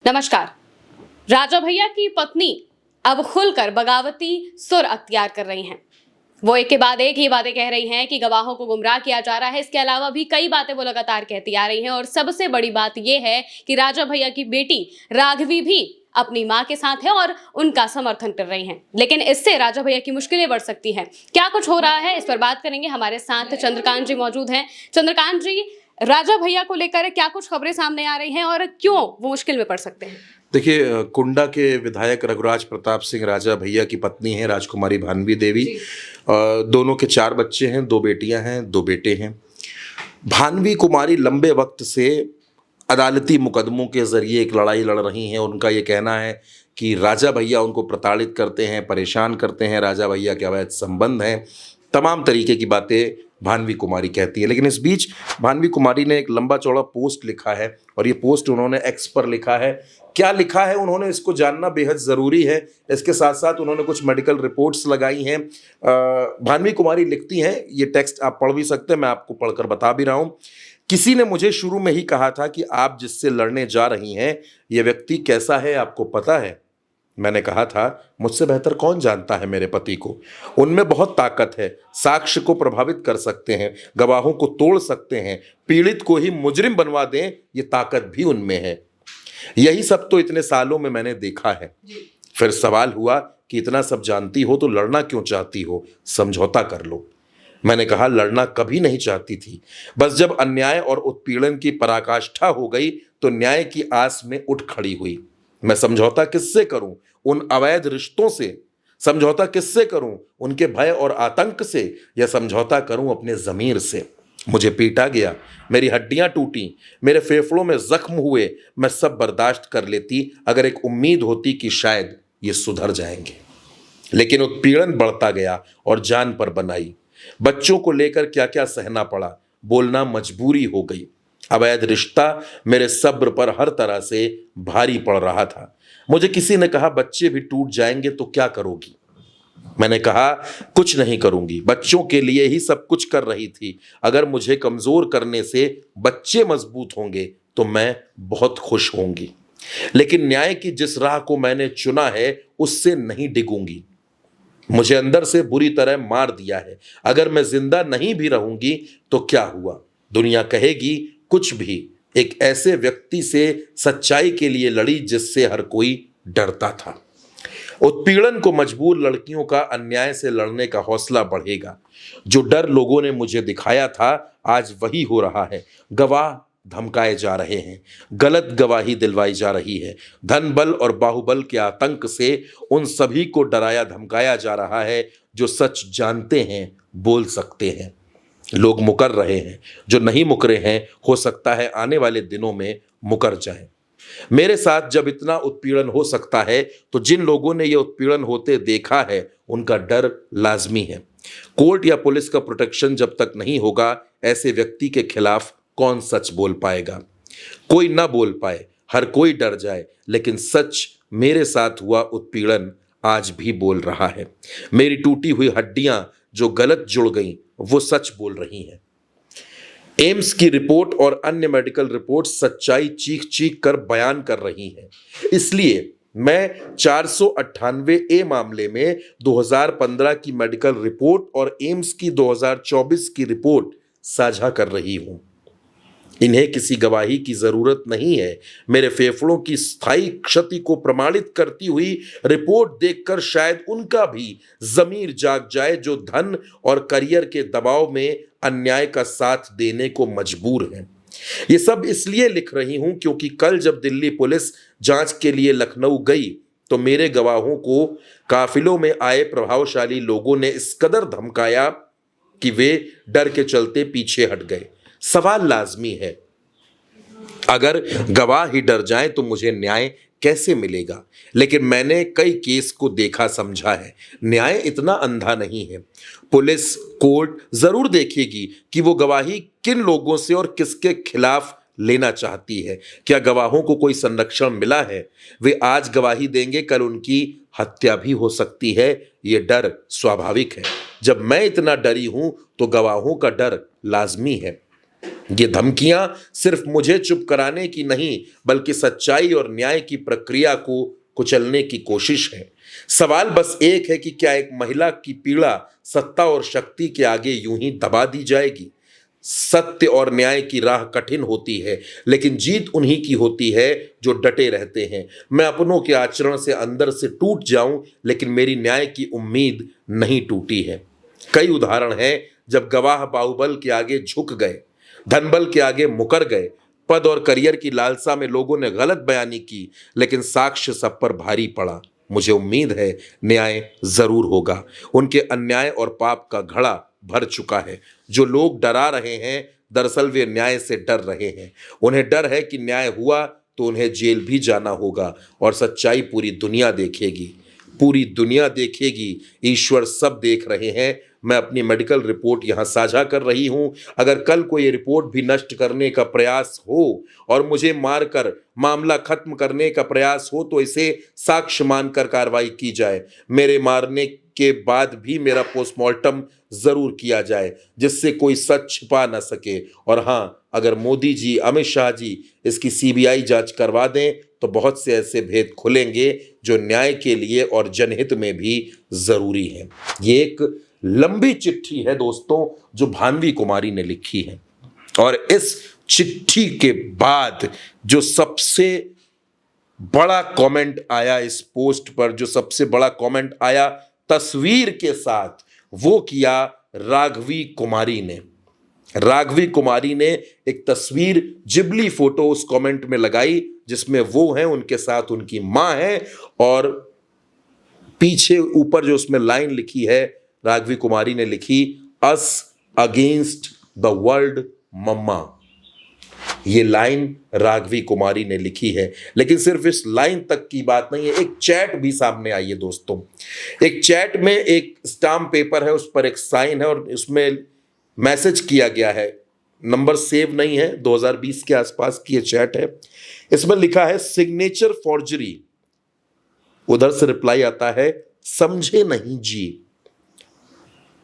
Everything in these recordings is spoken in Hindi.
नमस्कार। राजा भैया की पत्नी अब खुलकर बगावती सुर अख्तियार कर रही हैं। वो एक के बाद एक ही बातें कह रही हैं कि गवाहों को गुमराह किया जा रहा है। इसके अलावा भी कई बातें वो लगातार कहती आ रही हैं और सबसे बड़ी बात ये है कि राजा भैया की बेटी राघवी भी अपनी मां के साथ है और उनका समर्थन कर रही हैं। लेकिन इससे राजा भैया की मुश्किलें बढ़ सकती हैं। क्या कुछ हो रहा है, इस पर बात करेंगे। हमारे साथ चंद्रकांत जी मौजूद हैं। चंद्रकांत जी, राजा भैया को लेकर क्या कुछ खबरें सामने आ रही हैं और क्यों वो मुश्किल में पड़ सकते हैं? देखिए, कुंडा के विधायक रघुराज प्रताप सिंह राजा भैया की पत्नी हैं राजकुमारी भानवी देवी। दोनों के 4 बच्चे हैं, 2 बेटियां हैं, 2 बेटे हैं। भानवी कुमारी लंबे वक्त से अदालती मुकदमों के ज़रिए एक लड़ाई लड़ रही हैं। उनका ये कहना है कि राजा भैया उनको प्रताड़ित करते हैं, परेशान करते हैं, राजा भैया के अवैध संबंध हैं, तमाम तरीके की बातें भानवी कुमारी कहती है। लेकिन इस बीच भानवी कुमारी ने एक लंबा चौड़ा पोस्ट लिखा है और ये पोस्ट उन्होंने एक्स पर लिखा है। क्या लिखा है उन्होंने, इसको जानना बेहद ज़रूरी है। इसके साथ साथ उन्होंने कुछ मेडिकल रिपोर्ट्स लगाई हैं। भानवी कुमारी लिखती हैं, ये टेक्स्ट आप पढ़ भी सकते हैं, मैं आपको पढ़कर बता भी रहा हूँ। किसी ने मुझे शुरू में ही कहा था कि आप जिससे लड़ने जा रही हैं ये व्यक्ति कैसा है आपको पता है। मैंने कहा था मुझसे बेहतर कौन जानता है मेरे पति को। उनमें बहुत ताकत है, साक्ष्य को प्रभावित कर सकते हैं, गवाहों को तोड़ सकते हैं, पीड़ित को ही मुजरिम बनवा दें, ये ताकत भी उनमें है। यही सब तो इतने सालों में मैंने देखा है। फिर सवाल हुआ कि इतना सब जानती हो तो लड़ना क्यों चाहती हो, समझौता कर लो। मैंने कहा लड़ना कभी नहीं चाहती थी, बस जब अन्याय और उत्पीड़न की पराकाष्ठा हो गई तो न्याय की आस में उठ खड़ी हुई। मैं समझौता किससे करूं, उन अवैध रिश्तों से? समझौता किससे करूं, उनके भय और आतंक से? या समझौता करूं अपने ज़मीर से? मुझे पीटा गया, मेरी हड्डियां टूटी, मेरे फेफड़ों में जख्म हुए। मैं सब बर्दाश्त कर लेती अगर एक उम्मीद होती कि शायद ये सुधर जाएंगे। लेकिन उत्पीड़न बढ़ता गया और जान पर बनाई। बच्चों को लेकर क्या क्या सहना पड़ा, बोलना मजबूरी हो गई। अवैध रिश्ता मेरे सब्र पर हर तरह से भारी पड़ रहा था। मुझे किसी ने कहा बच्चे भी टूट जाएंगे तो क्या करोगी? मैंने कहा कुछ नहीं करूंगी, बच्चों के लिए ही सब कुछ कर रही थी। अगर मुझे कमजोर करने से बच्चे मजबूत होंगे तो मैं बहुत खुश होंगी। लेकिन न्याय की जिस राह को मैंने चुना है उससे नहीं डिगूंगी। मुझे अंदर से बुरी तरह मार दिया है। अगर मैं जिंदा नहीं भी रहूंगी तो क्या हुआ? दुनिया कहेगी कुछ भी। एक ऐसे व्यक्ति से सच्चाई के लिए लड़ी जिससे हर कोई डरता था। उत्पीड़न को मजबूर लड़कियों का अन्याय से लड़ने का हौसला बढ़ेगा। जो डर लोगों ने मुझे दिखाया था आज वही हो रहा है। गवाह धमकाए जा रहे हैं, गलत गवाही दिलवाई जा रही है। धन बल और बाहुबल के आतंक से उन सभी को डराया धमकाया जा रहा है जो सच जानते हैं, बोल सकते हैं। लोग मुकर रहे हैं, जो नहीं मुकरे हैं हो सकता है आने वाले दिनों में मुकर जाएं। मेरे साथ जब इतना उत्पीड़न हो सकता है तो जिन लोगों ने यह उत्पीड़न होते देखा है उनका डर लाजमी है। कोर्ट या पुलिस का प्रोटेक्शन जब तक नहीं होगा ऐसे व्यक्ति के खिलाफ कौन सच बोल पाएगा? कोई ना बोल पाए, हर कोई डर जाए, लेकिन सच मेरे साथ हुआ उत्पीड़न आज भी बोल रहा है। मेरी टूटी हुई हड्डियां जो गलत जुड़ गईं वो सच बोल रही हैं। एम्स की रिपोर्ट और अन्य मेडिकल रिपोर्ट सच्चाई चीख चीख कर बयान कर रही हैं। इसलिए मैं 498 मामले में 2015 की मेडिकल रिपोर्ट और एम्स की 2024 की रिपोर्ट साझा कर रही हूं। इन्हें किसी गवाही की जरूरत नहीं है। मेरे फेफड़ों की स्थायी क्षति को प्रमाणित करती हुई रिपोर्ट देखकर शायद उनका भी जमीर जाग जाए जो धन और करियर के दबाव में अन्याय का साथ देने को मजबूर हैं। ये सब इसलिए लिख रही हूं क्योंकि कल जब दिल्ली पुलिस जांच के लिए लखनऊ गई तो मेरे गवाहों को काफिलों में आए प्रभावशाली लोगों ने इस कदर धमकाया कि वे डर के चलते पीछे हट गए। सवाल लाजमी है, अगर गवाह ही डर जाए तो मुझे न्याय कैसे मिलेगा? लेकिन मैंने कई केस को देखा समझा है। न्याय इतना अंधा नहीं है। पुलिस कोर्ट जरूर देखेगी कि वो गवाही किन लोगों से और किसके खिलाफ लेना चाहती है। क्या गवाहों को कोई संरक्षण मिला है? वे आज गवाही देंगे, कल उनकी हत्या भी हो सकती है। ये डर स्वाभाविक है। जब मैं इतना डरी हूं तो गवाहों का डर लाजमी है। ये धमकियां सिर्फ मुझे चुप कराने की नहीं, बल्कि सच्चाई और न्याय की प्रक्रिया को कुचलने की कोशिश है। सवाल बस एक है कि क्या एक महिला की पीड़ा सत्ता और शक्ति के आगे यूं ही दबा दी जाएगी? सत्य और न्याय की राह कठिन होती है, लेकिन जीत उन्हीं की होती है जो डटे रहते हैं। मैं अपनों के आचरण से अंदर से टूट जाऊं, लेकिन मेरी न्याय की उम्मीद नहीं टूटी है। कई उदाहरण हैं जब गवाह बाहुबल के आगे झुक गए, धनबल के आगे मुकर गए, पद और करियर की लालसा में लोगों ने गलत बयानी की, लेकिन साक्ष्य सब पर भारी पड़ा। मुझे उम्मीद है न्याय जरूर होगा। उनके अन्याय और पाप का घड़ा भर चुका है। जो लोग डरा रहे हैं, दरअसल वे न्याय से डर रहे हैं। उन्हें डर है कि न्याय हुआ तो उन्हें जेल भी जाना होगा और सच्चाई पूरी दुनिया देखेगी। पूरी दुनिया देखेगी, ईश्वर सब देख रहे हैं। मैं अपनी मेडिकल रिपोर्ट यहाँ साझा कर रही हूँ। अगर कल को ये रिपोर्ट भी नष्ट करने का प्रयास हो और मुझे मारकर मामला खत्म करने का प्रयास हो तो इसे साक्ष्य मानकर कार्रवाई की जाए। मेरे मारने के बाद भी मेरा पोस्टमार्टम जरूर किया जाए, जिससे कोई सच छिपा न सके। और हाँ, अगर मोदी जी, अमित शाह जी इसकी सीबीआई जांच करवा दें तो बहुत से ऐसे भेद खुलेंगे जो न्याय के लिए और जनहित में भी जरूरी है। ये एक लंबी चिट्ठी है दोस्तों जो भानवी कुमारी ने लिखी है, और इस चिट्ठी के बाद जो सबसे बड़ा कमेंट आया इस पोस्ट पर, जो सबसे बड़ा कमेंट आया तस्वीर के साथ, वो किया राघवी कुमारी ने। राघवी कुमारी ने एक तस्वीर, जिबली फोटो उस कमेंट में लगाई जिसमें वो हैं, उनके साथ उनकी मां है, और पीछे ऊपर जो उसमें लाइन लिखी है, राघवी कुमारी ने लिखी, अस अगेंस्ट द वर्ल्ड मम्मा। ये लाइन राघवी कुमारी ने लिखी है। लेकिन सिर्फ इस लाइन तक की बात नहीं है, एक चैट भी सामने आई है दोस्तों। एक चैट में एक स्टाम्प पेपर है, उस पर एक साइन है और उसमें मैसेज किया गया है। नंबर सेव नहीं है, 2020 के आसपास की ये चैट है। इसमें लिखा है सिग्नेचर फॉर्जरी। उधर से रिप्लाई आता है, समझे नहीं जी।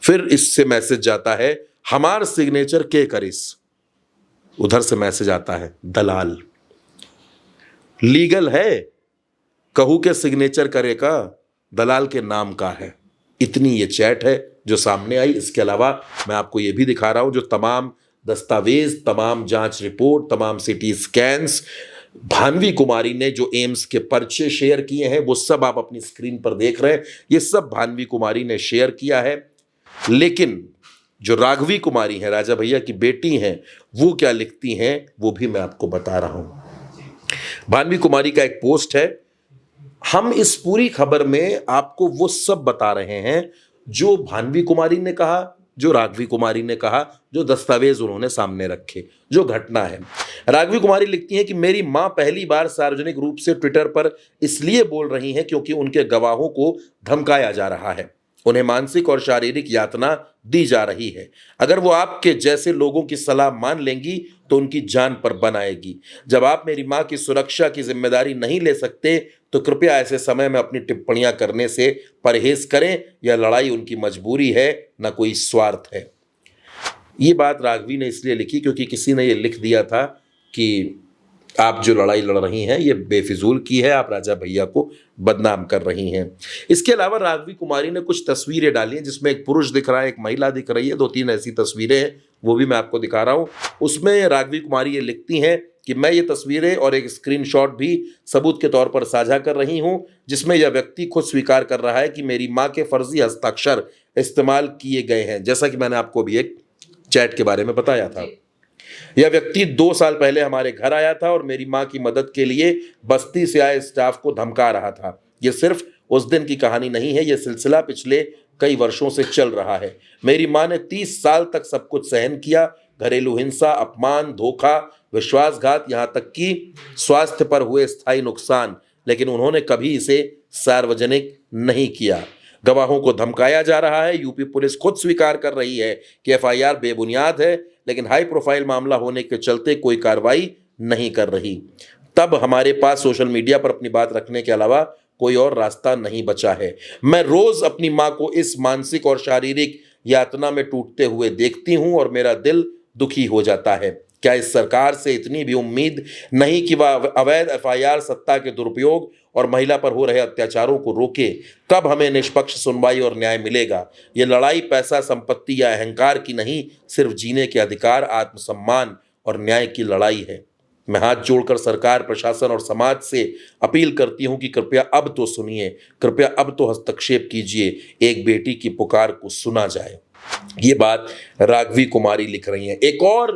फिर इससे मैसेज जाता है, हमार सिग्नेचर के करिस। उधर से मैसेज आता है, दलाल। लीगल है, कहू के सिग्नेचर करे का, दलाल के नाम का है। इतनी ये चैट है जो सामने आई। इसके अलावा मैं आपको ये भी दिखा रहा हूं, जो तमाम दस्तावेज, तमाम जांच रिपोर्ट, तमाम सिटी स्कैन्स भानवी कुमारी ने जो एम्स के पर्चे शेयर किए हैं, वो सब आप अपनी स्क्रीन पर देख रहे हैं। ये सब भानवी कुमारी ने शेयर किया है। लेकिन जो राघवी कुमारी हैं, राजा भैया की बेटी हैं, वो क्या लिखती हैं वो भी मैं आपको बता रहा हूं। भानवी कुमारी का एक पोस्ट है। हम इस पूरी खबर में आपको वो सब बता रहे हैं जो भानवी कुमारी ने कहा, जो राघवी कुमारी ने कहा, जो दस्तावेज उन्होंने सामने रखे, जो घटना है। राघवी कुमारी लिखती हैं कि मेरी मां पहली बार सार्वजनिक रूप से ट्विटर पर इसलिए बोल रही हैं क्योंकि उनके गवाहों को धमकाया जा रहा है, उन्हें मानसिक और शारीरिक यातना दी जा रही है। अगर वो आपके जैसे लोगों की सलाह मान लेंगी तो उनकी जान पर बन आएगी। जब आप मेरी मां की सुरक्षा की जिम्मेदारी नहीं ले सकते तो कृपया ऐसे समय में अपनी टिप्पणियां करने से परहेज करें। यह लड़ाई उनकी मजबूरी है, न कोई स्वार्थ है। ये बात राघवी ने इसलिए लिखी क्योंकि किसी ने ये लिख दिया था कि आप जो लड़ाई लड़ रही हैं ये बेफिजूल की है, आप राजा भैया को बदनाम कर रही हैं। इसके अलावा राघवी कुमारी ने कुछ तस्वीरें डाली हैं जिसमें एक पुरुष दिख रहा है, एक महिला दिख रही है, 2-3 ऐसी तस्वीरें हैं, वो भी मैं आपको दिखा रहा हूं। उसमें राघवी कुमारी ये लिखती हैं कि मैं ये तस्वीरें और एक स्क्रीनशॉट भी सबूत के तौर पर साझा कर रही हूं, जिसमें यह व्यक्ति खुद स्वीकार कर रहा है कि मेरी मां के फर्जी हस्ताक्षर इस्तेमाल किए गए हैं, जैसा कि मैंने आपको भी एक चैट के बारे में बताया था। यह व्यक्ति 2 साल पहले हमारे घर आया था और मेरी मां की मदद के लिए बस्ती से आए स्टाफ को धमका रहा था। यह सिर्फ उस दिन की कहानी नहीं है, यह सिलसिला पिछले कई वर्षों से चल रहा है। मेरी मां ने 30 साल तक सब कुछ सहन किया, घरेलू हिंसा, अपमान, धोखा, विश्वासघात, यहां तक कि स्वास्थ्य पर हुए स्थायी नुकसान, लेकिन उन्होंने कभी इसे सार्वजनिक नहीं किया। गवाहों को धमकाया जा रहा है। यूपी पुलिस खुद स्वीकार कर रही है कि एफआईआर बेबुनियाद है, लेकिन हाई प्रोफाइल मामला होने के चलते कोई कार्रवाई नहीं कर रही। तब हमारे पास सोशल मीडिया पर अपनी बात रखने के अलावा कोई और रास्ता नहीं बचा है। मैं रोज अपनी मां को इस मानसिक और शारीरिक यातना में टूटते हुए देखती हूं और मेरा दिल दुखी हो जाता है। क्या इस सरकार से इतनी भी उम्मीद नहीं कि वह अवैध एफआईआर, सत्ता के दुरुपयोग और महिला पर हो रहे अत्याचारों को रोके? कब हमें निष्पक्ष सुनवाई और न्याय मिलेगा? ये लड़ाई पैसा, संपत्ति या अहंकार की नहीं, सिर्फ जीने के अधिकार, आत्मसम्मान और न्याय की लड़ाई है। मैं हाथ जोड़कर सरकार, प्रशासन और समाज से अपील करती हूं कि कृपया अब तो सुनिए, कृपया अब तो हस्तक्षेप कीजिए, एक बेटी की पुकार को सुना जाए। ये बात राघवी कुमारी लिख रही हैं। एक और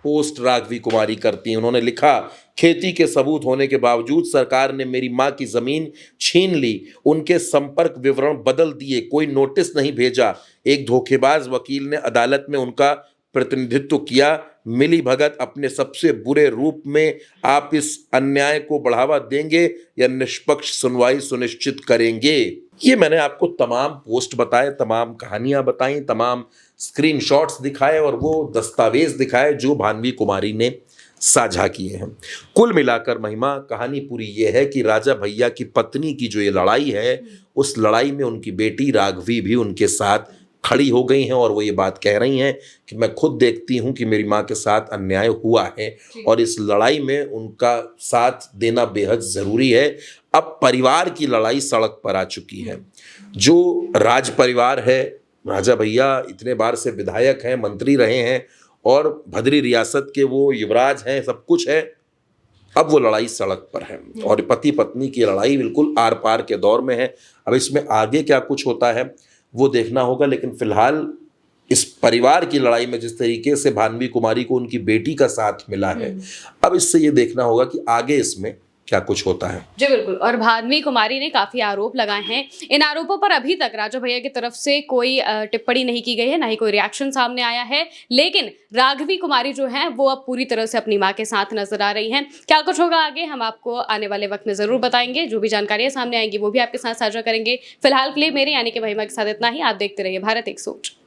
पोस्ट राघवी कुमारी करती हैं। उन्होंने लिखा, खेती के सबूत होने के बावजूद सरकार ने मेरी मां की जमीन छीन ली, उनके संपर्क विवरण बदल दिए, कोई नोटिस नहीं भेजा। एक धोखेबाज वकील ने अदालत में उनका प्रतिनिधित्व किया। मिली भगत अपने सबसे बुरे रूप में आप इस अन्याय को बढ़ावा देंगे या निष्पक्ष सुनवाई सुनिश्चित करेंगे? ये मैंने आपको तमाम पोस्ट बताए, तमाम कहानियां बताई, तमाम स्क्रीनशॉट्स दिखाए और वो दस्तावेज दिखाए जो भानवी कुमारी ने साझा किए हैं। कुल मिलाकर महिमा, कहानी पूरी ये है कि राजा भैया की पत्नी की जो ये लड़ाई है, उस लड़ाई में उनकी बेटी राघवी भी उनके साथ खड़ी हो गई हैं और वो ये बात कह रही हैं कि मैं खुद देखती हूं कि मेरी मां के साथ अन्याय हुआ है और इस लड़ाई में उनका साथ देना बेहद ज़रूरी है। अब परिवार की लड़ाई सड़क पर आ चुकी है। जो राज परिवार है, राजा भैया इतने बार से विधायक हैं, मंत्री रहे हैं और भद्री रियासत के वो युवराज हैं, सब कुछ है। अब वो लड़ाई सड़क पर है और पति पत्नी की लड़ाई बिल्कुल आर पार के दौर में है। अब इसमें आगे क्या कुछ होता है वो देखना होगा, लेकिन फिलहाल इस परिवार की लड़ाई में जिस तरीके से भानवी कुमारी को उनकी बेटी का साथ मिला है, अब इससे ये देखना होगा कि आगे इसमें क्या कुछ होता है। जी बिल्कुल। और भानवी कुमारी ने काफी आरोप लगाए हैं। इन आरोपों पर अभी तक राजा भैया की तरफ से कोई टिप्पणी नहीं की गई है, ना ही कोई रिएक्शन सामने आया है। लेकिन राघवी कुमारी जो है वो अब पूरी तरह से अपनी मां के साथ नजर आ रही हैं। क्या कुछ होगा आगे हम आपको आने वाले वक्त में जरूर बताएंगे। जो भी जानकारियां सामने आएंगी वो भी आपके साथ साझा करेंगे। फिलहाल के लिए मेरे यानी कि महिमा के साथ इतना ही। आप देखते रहिए भारत एक सोच।